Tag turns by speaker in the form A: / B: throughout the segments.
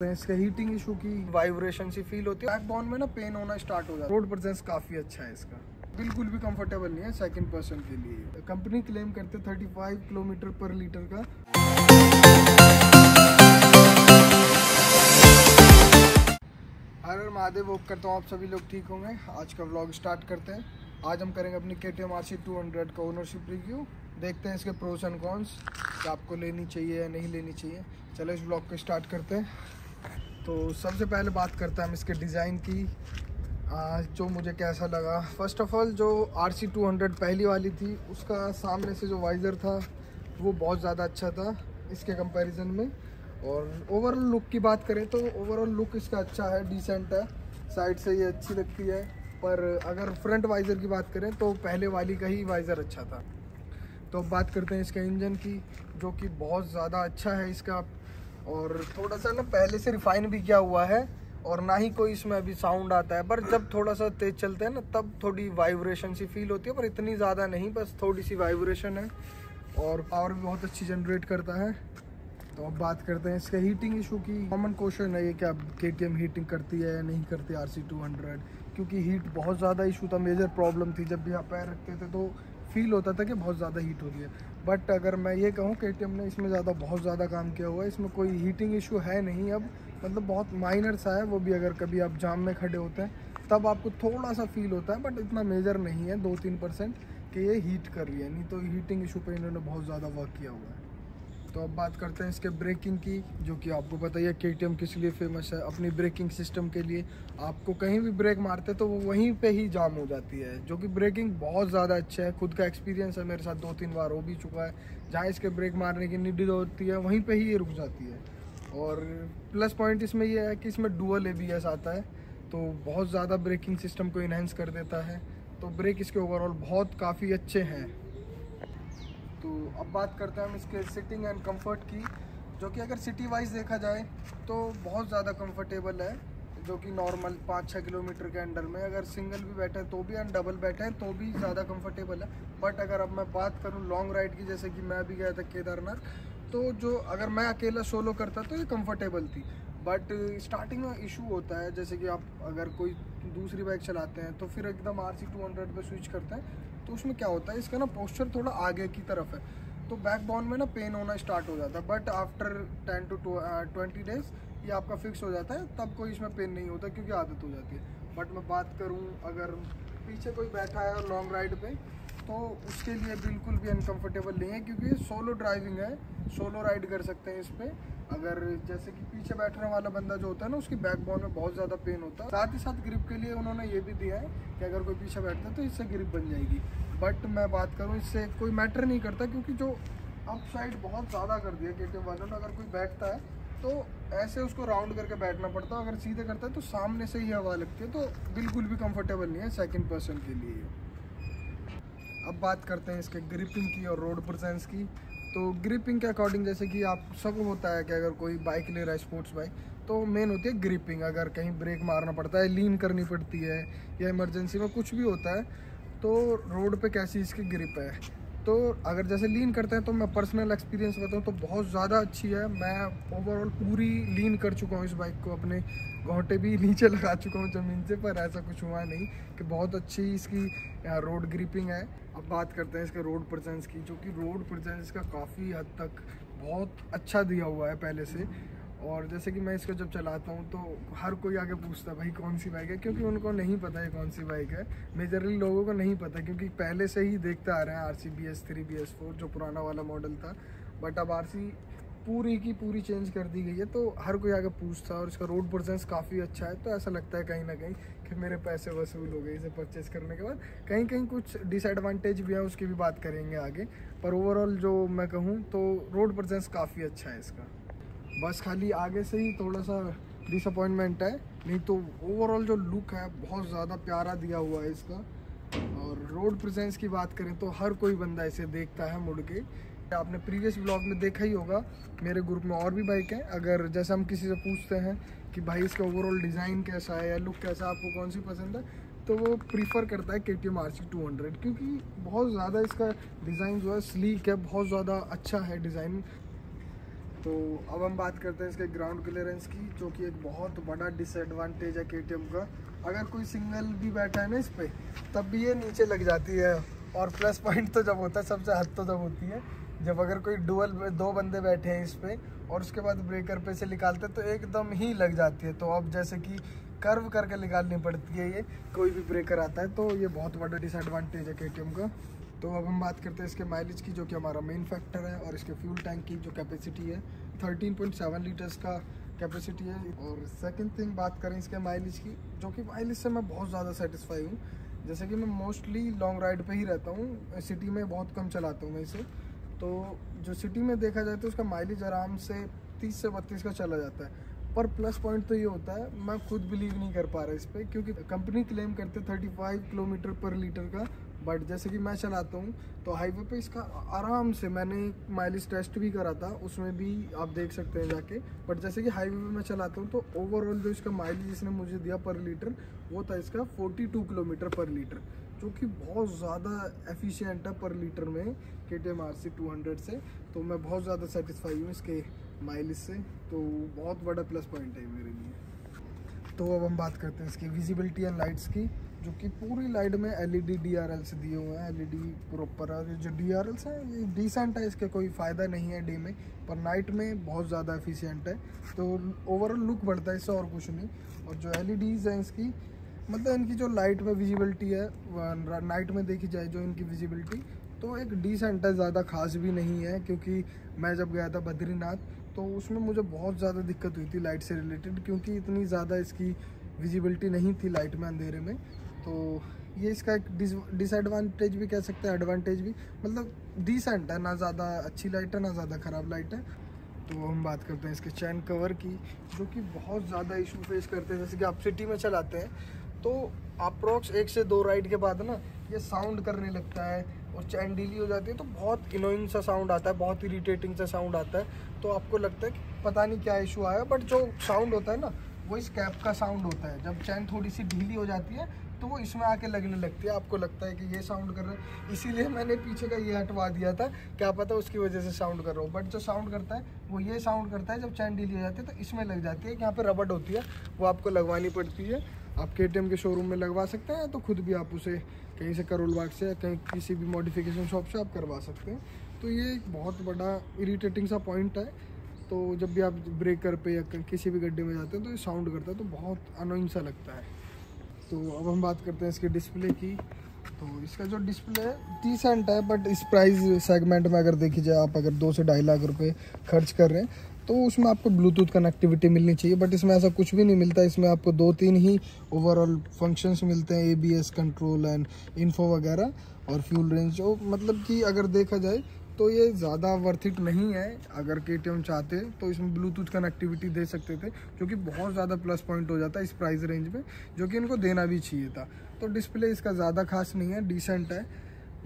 A: इसके heating issue की vibration सी feel होती है, बैकबोन में ना पेन होना स्टार्ट हो जाता है। रोड प्रेजेंस काफ़ी अच्छा है इसका, बिल्कुल भी कंफर्टेबल नहीं है सेकंड पर्सन के लिए। कंपनी क्लेम करते 35 किलोमीटर पर लीटर का। हर महादेव वोक करता हूँ, आप सभी लोग ठीक होंगे। आज का व्लॉग स्टार्ट करते हैं। आज हम करेंगे अपनी KTM RC 200 का ओनरशिप रिव्यू। देखते हैं इसके प्रोस एंड कॉन्स, कि आपको लेनी चाहिए या नहीं लेनी चाहिए। चलो इस व्लॉग को स्टार्ट करते हैं। तो सबसे पहले बात करते हैं हम इसके डिज़ाइन की, जो मुझे कैसा लगा। फर्स्ट ऑफ ऑल जो RC 200 पहली वाली थी, उसका सामने से जो वाइज़र था वो बहुत ज़्यादा अच्छा था इसके कंपैरिजन में। और ओवरऑल लुक की बात करें तो ओवरऑल लुक इसका अच्छा है, डिसेंट है। साइड से ये अच्छी लगती है, पर अगर फ्रंट वाइज़र की बात करें तो पहले वाली का ही वाइज़र अच्छा था। तो अब बात करते हैं इसके इंजन की, जो कि बहुत ज़्यादा अच्छा है इसका। और थोड़ा सा ना पहले से रिफाइन भी किया हुआ है, और ना ही कोई इसमें अभी साउंड आता है। पर जब थोड़ा सा तेज़ चलते हैं ना, तब थोड़ी वाइब्रेशन सी फील होती है, पर इतनी ज़्यादा नहीं, बस थोड़ी सी वाइब्रेशन है। और पावर भी बहुत अच्छी जनरेट करता है। तो अब बात करते हैं इसके हीटिंग इशू की। कॉमन क्वेश्चन है ये, क्या KTM हीटिंग करती है या नहीं करती RC 200, क्योंकि हीट बहुत ज़्यादा इशू था, मेजर प्रॉब्लम थी। जब भी आप पैर रखते थे तो फील होता था कि बहुत ज़्यादा हीट हो रही है। बट अगर मैं ये कहूँ, KTM ने इसमें बहुत ज़्यादा काम किया हुआ है। इसमें कोई हीटिंग इशू है नहीं अब, मतलब बहुत माइनर सा है। वो भी अगर कभी आप जाम में खड़े होते हैं तब आपको थोड़ा सा फील होता है, बट इतना मेजर नहीं है, 2-3% कि ये हीट कर रही है। नहीं तो हीटिंग इशू पे इन्होंने बहुत ज़्यादा वर्क किया हुआ है। तो अब बात करते हैं इसके ब्रेकिंग की, जो कि आपको पता ही है KTM किस लिए फेमस है, अपनी ब्रेकिंग सिस्टम के लिए। आपको कहीं भी ब्रेक मारते तो वो वहीं पे ही जाम हो जाती है, जो कि ब्रेकिंग बहुत ज़्यादा अच्छा है। खुद का एक्सपीरियंस है, मेरे साथ 2-3 बार हो भी चुका है। जहाँ इसके ब्रेक मारने की नीड होती है वहीं पर ही ये रुक जाती है। और प्लस पॉइंट इसमें यह है कि इसमें डुअल ABS आता है, तो बहुत ज़्यादा ब्रेकिंग सिस्टम को इन्हेंस कर देता है। तो ब्रेक इसके ओवरऑल बहुत काफ़ी अच्छे हैं। तो अब बात करते हैं हम इसके सिटिंग एंड कंफर्ट की, जो कि अगर सिटी वाइज देखा जाए तो बहुत ज़्यादा कंफर्टेबल है। जो कि नॉर्मल 5-6 किलोमीटर के अंडर में अगर सिंगल भी बैठे तो भी, एंड डबल बैठे हैं तो भी ज़्यादा कंफर्टेबल है। बट अगर अब मैं बात करूँ लॉन्ग राइड की, जैसे कि मैं भी गया था केदारनाथ, तो जो अगर मैं अकेला सोलो करता तो ये कंफर्टेबल थी। बट स्टार्टिंग में इशू होता है, जैसे कि आप अगर कोई दूसरी बाइक चलाते हैं तो फिर एकदम RC 200 पे स्विच करते हैं, तो उसमें क्या होता है, इसका ना पोस्चर थोड़ा आगे की तरफ है, तो बैकबोन में ना पेन होना स्टार्ट हो जाता है। बट आफ्टर 10 to 20 डेज ये आपका फिक्स हो जाता है, तब कोई इसमें पेन नहीं होता, क्योंकि आदत हो जाती है। बट मैं बात करूँ अगर पीछे कोई बैठा है लॉन्ग राइड पे, तो उसके लिए बिल्कुल भी अनकंफर्टेबल नहीं है, क्योंकि सोलो ड्राइविंग है, सोलो राइड कर सकते हैं इस पर। अगर जैसे कि पीछे बैठने वाला बंदा जो होता है ना, उसकी बैकबोन में बहुत ज़्यादा पेन होता है। साथ ही साथ ग्रिप के लिए उन्होंने ये भी दिया है कि अगर कोई पीछे बैठता है तो इससे ग्रिप बन जाएगी। बट मैं बात करूँ, इससे कोई मैटर नहीं करता, क्योंकि जो अप साइड बहुत ज़्यादा कर दिया KTM वालों ने। अगर कोई बैठता है तो ऐसे उसको राउंड करके बैठना पड़ता है, अगर सीधे करता है तो सामने से ही हवा लगती है, तो बिल्कुल भी कंफर्टेबल नहीं है सेकंड पर्सन के लिए। अब बात करते हैं इसके ग्रिपिंग की और रोड प्रेजेंस की। तो ग्रिपिंग के अकॉर्डिंग, जैसे कि आप सब होता है कि अगर कोई बाइक ले रहा है स्पोर्ट्स बाइक, तो मेन होती है ग्रिपिंग। अगर कहीं ब्रेक मारना पड़ता है, लीन करनी पड़ती है, या इमरजेंसी में कुछ भी होता है, तो रोड पे कैसी इसकी ग्रिप है। तो अगर जैसे लीन करते हैं, तो मैं पर्सनल एक्सपीरियंस बताऊँ तो बहुत ज़्यादा अच्छी है। मैं ओवरऑल पूरी लीन कर चुका हूँ इस बाइक को, अपने घोंटे भी नीचे लगा चुका हूँ ज़मीन से, पर ऐसा कुछ हुआ नहीं। कि बहुत अच्छी इसकी रोड ग्रिपिंग है। अब बात करते हैं इसके रोड प्रेजेंस की, जो कि रोड प्रेजेंस का काफ़ी हद तक बहुत अच्छा दिया हुआ है पहले से। और जैसे कि मैं इसको जब चलाता हूँ तो हर कोई आगे पूछता है भाई कौन सी बाइक है, क्योंकि उनको नहीं पता है कौन सी बाइक है। मेजरली लोगों को नहीं पता, क्योंकि पहले से ही देखते आ रहे हैं RC BS3 BS4 जो पुराना वाला मॉडल था। बट अब RC पूरी की पूरी चेंज कर दी गई है, तो हर कोई आगे पूछता है। और इसका रोड प्रेजेंस काफ़ी अच्छा है, तो ऐसा लगता है कहीं ना कहीं कि मेरे पैसे वसूल हो गए इसे परचेज़ करने के बाद। कहीं कहीं कुछ डिसएडवांटेज भी है, उसकी भी बात करेंगे आगे। पर ओवरऑल जो मैं कहूँ तो रोड प्रेजेंस काफ़ी अच्छा है इसका। बस खाली आगे से ही थोड़ा सा डिसअपॉइंटमेंट है, नहीं तो ओवरऑल जो लुक है बहुत ज़्यादा प्यारा दिया हुआ है इसका। और रोड प्रेजेंस की बात करें तो हर कोई बंदा इसे देखता है मुड़ के। आपने प्रीवियस ब्लॉग में देखा ही होगा, मेरे ग्रुप में और भी बाइक हैं। अगर जैसे हम किसी से पूछते हैं कि भाई इसका ओवरऑल डिज़ाइन कैसा है या लुक कैसा है, आपको कौन सी पसंद है, तो वो प्रीफर करता है KTM RC 200, क्योंकि बहुत ज़्यादा इसका डिज़ाइन जो है स्लीक है, बहुत ज़्यादा अच्छा है डिज़ाइन। तो अब हम बात करते हैं इसके ग्राउंड क्लियरेंस की, जो कि एक बहुत बड़ा डिसएडवांटेज है KTM का। अगर कोई सिंगल भी बैठा है ना इस पर, तब भी ये नीचे लग जाती है। और प्लस पॉइंट तो जब होता है, सबसे हद तो जब होती है जब अगर कोई डुअल 2 बंदे बैठे हैं इस पर और उसके बाद ब्रेकर पे से निकालते हैं तो एकदम ही लग जाती है। तो अब जैसे कि कर्व करके निकालनी पड़ती है ये, कोई भी ब्रेकर आता है, तो ये बहुत बड़ा डिसएडवांटेज है KTM का। तो अब हम बात करते हैं इसके माइलेज की, जो कि हमारा मेन फैक्टर है, और इसके फ्यूल टैंक की जो कैपेसिटी है 13.7 लीटर्स का कैपेसिटी है। और सेकंड थिंग बात करें इसके माइलेज की, जो कि माइलेज से मैं बहुत ज़्यादा सेटिस्फाई हूँ। जैसे कि मैं मोस्टली लॉन्ग राइड पे ही रहता हूँ, सिटी में बहुत कम चलाता हूँ मैं इसे। तो जो सिटी में देखा जाए तो उसका माइलेज आराम से 30 से 32 का चला जाता है। पर प्लस पॉइंट तो ये होता है, मैं खुद बिलीव नहीं कर पा रहा इस पर, क्योंकि कंपनी क्लेम करते 35 किलोमीटर पर लीटर का, बट जैसे कि मैं चलाता हूँ तो हाईवे पे इसका आराम से, मैंने माइलेज टेस्ट भी करा था, उसमें भी आप देख सकते हैं जाके। बट जैसे कि हाईवे पे मैं चलाता हूँ तो ओवरऑल जो इसका माइलेज इसने मुझे दिया पर लीटर, वो था इसका 42 किलोमीटर पर लीटर, जो कि बहुत ज़्यादा एफिशिएंट है पर लीटर में KTM RC 200 से। तो मैं बहुत ज़्यादा सेटिस्फाई हूँ इसके माइलेज से, तो बहुत बड़ा प्लस पॉइंट है मेरे लिए। तो अब हम बात करते हैं इसकी विजिबिलिटी एंड लाइट्स की, जो कि पूरी लाइट में LED DRLs दिए हुए हैं। LED प्रॉपर जो DRLs हैं ये डिसेंट है, इसके कोई फ़ायदा नहीं है डे में, पर नाइट में बहुत ज़्यादा एफिशिएंट है। तो ओवरऑल लुक बढ़ता है इससे, और कुछ नहीं। और जो LEDs हैं इसकी, मतलब इनकी जो लाइट में विजिबिलिटी है, नाइट में देखी जाए जो इनकी विजिबिलिटी, तो एक डिसेंट है, ज़्यादा खास भी नहीं है। क्योंकि मैं जब गया था बद्रीनाथ तो उसमें मुझे बहुत ज़्यादा दिक्कत हुई थी लाइट से रिलेटेड, क्योंकि इतनी ज़्यादा इसकी विजिबिलिटी नहीं थी लाइट में, अंधेरे में। तो ये इसका एक डिसएडवांटेज भी कह सकते हैं, एडवांटेज भी, मतलब डिसेंट है, ना ज़्यादा अच्छी लाइट है ना ज़्यादा ख़राब लाइट है। तो हम बात करते हैं इसके चैन कवर की, जो कि बहुत ज़्यादा इशू फेस करते हैं। जैसे कि आप सिटी में चलाते हैं तो अप्रोक्स 1 से 2 राइड के बाद ना ये साउंड करने लगता है और चैन ढीली हो जाती है, तो बहुत इनोइंग सा साउंड आता है, बहुत इरिटेटिंग सा साउंड आता है। तो आपको लगता है कि पता नहीं क्या इशू आया, बट जो साउंड होता है ना, वो इस कैप का साउंड होता है। जब चैन थोड़ी सी ढीली हो जाती है तो वो इसमें आके लगने लगती है, आपको लगता है कि ये साउंड कर रहा है। इसीलिए मैंने पीछे का ये हटवा दिया था, क्या पता उसकी वजह से साउंड कर रहा हो। बट जो साउंड करता है वो ये साउंड करता है, जब चैन ढीली हो जाती है तो इसमें लग जाती है, यहाँ पे रबड़ होती है, वो आपको लगवानी पड़ती है। आप KTM के शोरूम में लगवा सकते हैं, तो खुद भी आप उसे कहीं से करोल बाग से या कहीं किसी भी मॉडिफिकेशन शॉप से आप करवा सकते हैं। तो ये एक बहुत बड़ा इरिटेटिंग सा पॉइंट है। तो जब भी आप ब्रेकर पे या किसी भी गड्ढे में जाते हैं तो ये साउंड करता है, तो बहुत अनोइंग सा लगता है। तो अब हम बात करते हैं इसके डिस्प्ले की। तो इसका जो डिस्प्ले है डिसेंट है, बट इस प्राइस सेगमेंट में अगर देखी जाए, आप अगर 2 से 2.5 लाख रुपए खर्च कर रहे हैं तो उसमें आपको ब्लूटूथ कनेक्टिविटी मिलनी चाहिए, बट इसमें ऐसा कुछ भी नहीं मिलता। इसमें आपको 2-3 ही ओवरऑल फंक्शंस मिलते हैं, ABS कंट्रोल एंड इन्फो वगैरह, और फ्यूल रेंज, जो मतलब कि अगर देखा जाए तो ये ज़्यादा वर्थ इट नहीं है। अगर KTM चाहते तो इसमें ब्लूटूथ कनेक्टिविटी दे सकते थे, जो कि बहुत ज़्यादा प्लस पॉइंट हो जाता है इस प्राइस रेंज में, जो कि इनको देना भी चाहिए था। तो डिस्प्ले इसका ज़्यादा खास नहीं है, डिसेंट है,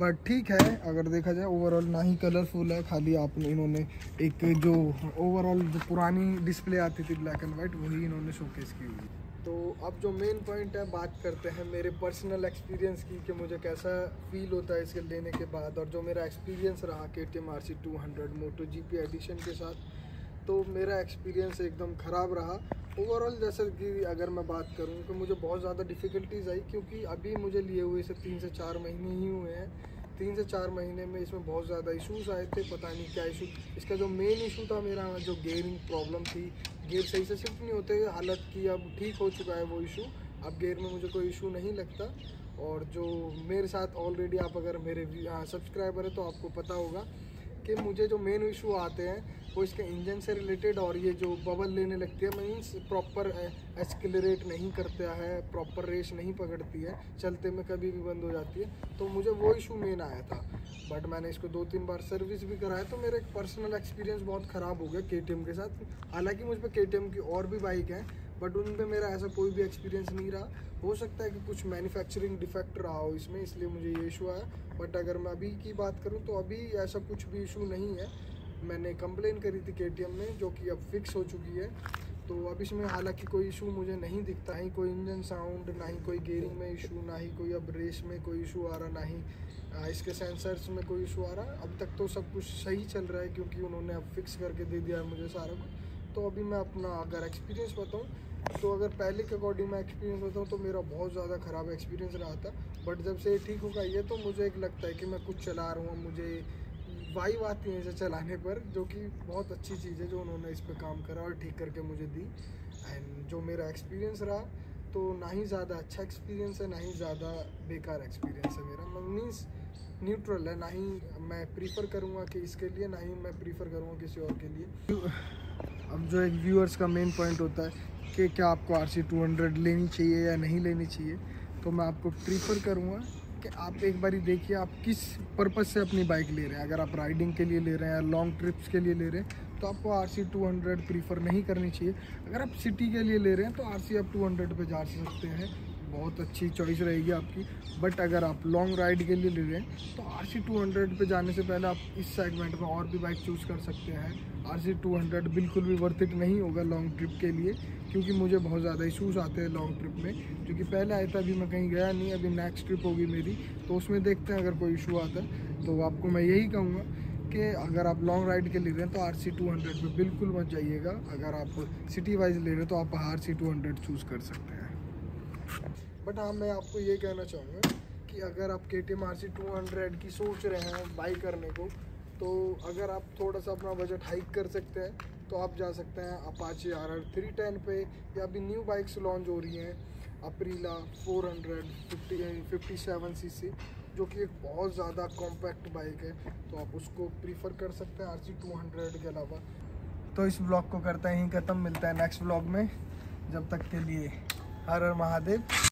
A: बट ठीक है अगर देखा जाए ओवरऑल। ना ही कलरफुल है, खाली आपने इन्होंने एक जो ओवरऑल जो पुरानी डिस्प्ले आती थी ब्लैक एंड वाइट, वही इन्होंने शोकेस की हुई। तो अब जो मेन पॉइंट है, बात करते हैं मेरे पर्सनल एक्सपीरियंस की, कि मुझे कैसा फील होता है इसके लेने के बाद, और जो मेरा एक्सपीरियंस रहा KTM RC 200 MotoGP एडिशन के साथ। तो मेरा एक्सपीरियंस एकदम ख़राब रहा ओवरऑल। जैसे कि अगर मैं बात करूं तो मुझे बहुत ज़्यादा डिफ़िकल्टीज़ आई, क्योंकि अभी मुझे लिए हुए इसे 3 से 4 महीने ही हुए हैं। 3 से 4 महीने में इसमें बहुत ज़्यादा इश्यूज़ आए थे, पता नहीं क्या इशू। इसका जो मेन इशू था मेरा, जो गेयरिंग प्रॉब्लम थी, गियर सही से शिफ्ट नहीं होते, हालत की अब ठीक हो चुका है वो इशू। अब गियर में मुझे कोई इशू नहीं लगता। और जो मेरे साथ ऑलरेडी आप अगर मेरे सब्सक्राइबर है तो आपको पता होगा कि मुझे जो मेन इशू आते हैं वो इसके इंजन से रिलेटेड, और ये जो बबल लेने लगती है, मीन्स प्रॉपर एक्सेलरेट नहीं करता है, प्रॉपर रेस नहीं पकड़ती है, चलते में कभी भी बंद हो जाती है। तो मुझे वो इशू मेन आया था, बट मैंने इसको 2-3 बार सर्विस भी कराया। तो मेरा एक पर्सनल एक्सपीरियंस बहुत ख़राब हो गया KTM के साथ। हालांकि मुझ पर KTM की और भी बाइक हैं, बट उन पे मेरा ऐसा कोई भी एक्सपीरियंस नहीं रहा। हो सकता है कि कुछ मैन्युफैक्चरिंग डिफेक्ट रहा हो इसमें, इसलिए मुझे ये इशू आया। बट अगर मैं अभी की बात करूँ तो अभी ऐसा कुछ भी इशू नहीं है। मैंने कंप्लेन करी थी KTM में, जो कि अब फिक्स हो चुकी है। तो तो अब इसमें हालांकि कोई इशू मुझे नहीं दिखता है, कोई इंजन साउंड, ना ही कोई गेयरिंग में इशू, ना ही कोई अब रेस में कोई इशू आ रहा, ना ही इसके सेंसर्स में कोई इशू आ रहा। अब तक तो सब कुछ सही चल रहा है क्योंकि उन्होंने अब फिक्स करके दे दिया है मुझे सारा कुछ। तो अभी मैं अपना अगर एक्सपीरियंस बताऊँ तो अगर पहले के अकॉर्डिंग मैं एक्सपीरियंस बताऊँ तो मेरा बहुत ज़्यादा ख़राब एक्सपीरियंस रहा था। बट जब से ठीक होगा ये तो मुझे एक लगता है कि मैं कुछ चला रहा हूँ, मुझे वाइब आती है इसे चलाने पर, जो कि बहुत अच्छी चीज़ है जो उन्होंने इस पर काम करा और ठीक करके मुझे दी। एंड जो मेरा एक्सपीरियंस रहा तो ना ही ज़्यादा अच्छा एक्सपीरियंस है, ना ही ज़्यादा बेकार एक्सपीरियंस है मेरा, मीन्स न्यूट्रल है। ना ही मैं प्रीफर करूँगा कि इसके लिए, ना ही मैं प्रीफर करूँगा किसी और के लिए। अब जो एक व्यूअर्स का मेन पॉइंट होता है कि क्या आपको RC200 लेनी चाहिए या नहीं लेनी चाहिए, तो मैं आपको प्रीफर करूँगा कि आप एक बारी देखिए आप किस पर्पज़ से अपनी बाइक ले रहे हैं। अगर आप राइडिंग के लिए ले रहे हैं या लॉन्ग ट्रिप्स के लिए ले रहे हैं तो आपको RC200 प्रीफर नहीं करनी चाहिए। अगर आप सिटी के लिए ले रहे हैं तो RC आप 200 पे जा सकते हैं, बहुत अच्छी चॉइस रहेगी आपकी। बट अगर आप लॉन्ग राइड के लिए ले रहे हैं तो RC200 पे जाने से पहले आप इस सेगमेंट में और भी बाइक चूज़ कर सकते हैं। RC200 बिल्कुल भी वर्थ इट नहीं होगा लॉन्ग ट्रिप के लिए, क्योंकि मुझे बहुत ज़्यादा इशूज़ आते हैं लॉन्ग ट्रिप में, क्योंकि पहले आया था, अभी मैं कहीं गया नहीं, अभी नेक्स्ट ट्रिप होगी मेरी, तो उसमें देखते हैं अगर कोई इशू आता है। तो आपको मैं यही कहूँगा कि अगर आप लॉन्ग राइड के ले रहे हैं तो RC200 पे बिल्कुल मत जाइएगा। अगर आप सिटी वाइज ले रहे हैं तो आप RC200 चूज़ कर सकते हैं। बट हाँ, मैं आपको ये कहना चाहूँगा कि अगर आप KTM RC200 की सोच रहे हैं बाई करने को, तो अगर आप थोड़ा सा अपना बजट हाइक कर सकते हैं तो आप जा सकते हैं अपाचे RR 310 पे, या अभी न्यू बाइक्स लॉन्च हो रही हैं अप्रीला 457 cc, जो कि एक बहुत ज़्यादा कॉम्पैक्ट बाइक है, तो आप उसको प्रीफर कर सकते हैं RC200 के अलावा। तो इस ब्लॉग को करते हैं ही ख़त्म, मिलता है नेक्स्ट ब्लॉग में, जब तक के लिए हर हर महादेव।